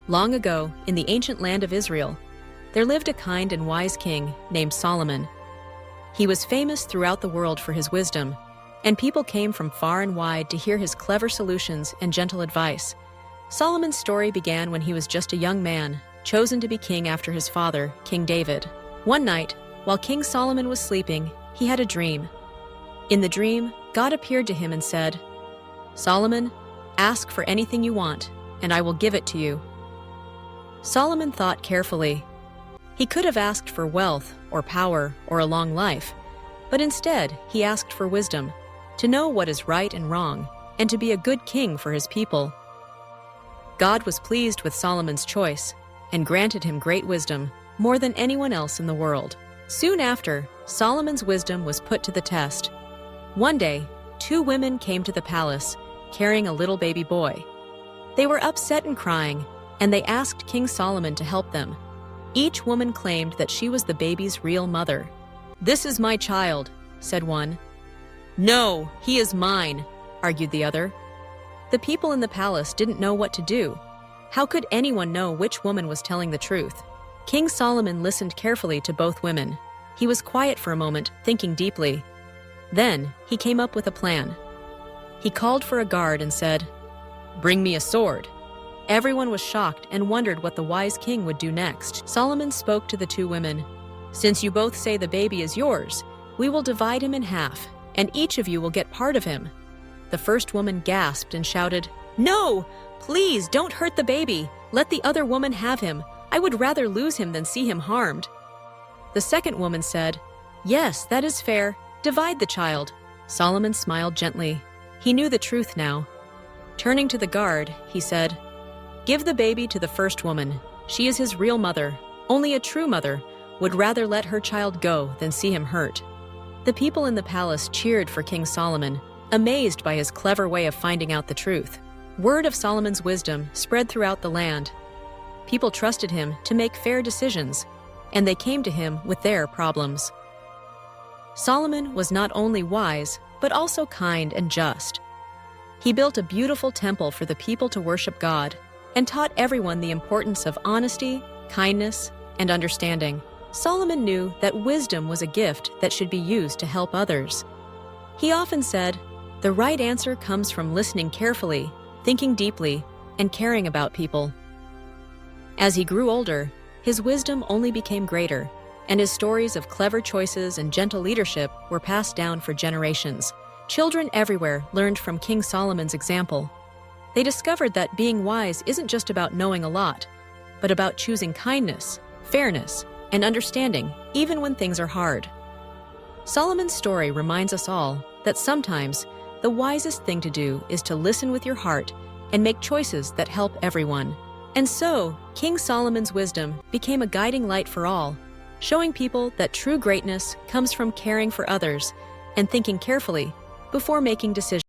Long ago, in the ancient land of Israel, there lived a kind and wise king named Solomon. He was famous throughout the world for his wisdom, and people came from far and wide to hear his clever solutions and gentle advice. Solomon's story began when he was just a young man, chosen to be king after his father, King David. One night, while King Solomon was sleeping, he had a dream. In the dream, God appeared to him and said, "Solomon, ask for anything you want, and I will give it to you." Solomon thought carefully. He could have asked for wealth or power or a long life, but instead he asked for wisdom, to know what is right and wrong, and to be a good king for his people. God was pleased with Solomon's choice and granted him great wisdom, more than anyone else in the world. Soon after, Solomon's wisdom was put to the test. One day, two women came to the palace, carrying a little baby boy. They were upset and crying, and they asked King Solomon to help them. Each woman claimed that she was the baby's real mother. "This is my child," said one. "No, he is mine," argued the other. The people in the palace didn't know what to do. How could anyone know which woman was telling the truth? King Solomon listened carefully to both women. He was quiet for a moment, thinking deeply. Then he came up with a plan. He called for a guard and said, "Bring me a sword." Everyone was shocked and wondered what the wise king would do next. Solomon spoke to the two women. "Since you both say the baby is yours, we will divide him in half, and each of you will get part of him." The first woman gasped and shouted, "No! Please don't hurt the baby! Let the other woman have him! I would rather lose him than see him harmed." The second woman said, "Yes, that is fair. Divide the child." Solomon smiled gently. He knew the truth now. Turning to the guard, he said, "Give the baby to the first woman. She is his real mother. Only a true mother would rather let her child go than see him hurt." The people in the palace cheered for King Solomon, amazed by his clever way of finding out the truth. Word of Solomon's wisdom spread throughout the land. People trusted him to make fair decisions, and they came to him with their problems. Solomon was not only wise, but also kind and just. He built a beautiful temple for the people to worship God, and taught everyone the importance of honesty, kindness, and understanding. Solomon knew that wisdom was a gift that should be used to help others. He often said, "The right answer comes from listening carefully, thinking deeply, and caring about people." As he grew older, his wisdom only became greater, and his stories of clever choices and gentle leadership were passed down for generations. Children everywhere learned from King Solomon's example. They discovered that being wise isn't just about knowing a lot, but about choosing kindness, fairness, and understanding, even when things are hard. Solomon's story reminds us all that sometimes the wisest thing to do is to listen with your heart and make choices that help everyone. And so, King Solomon's wisdom became a guiding light for all, showing people that true greatness comes from caring for others and thinking carefully before making decisions.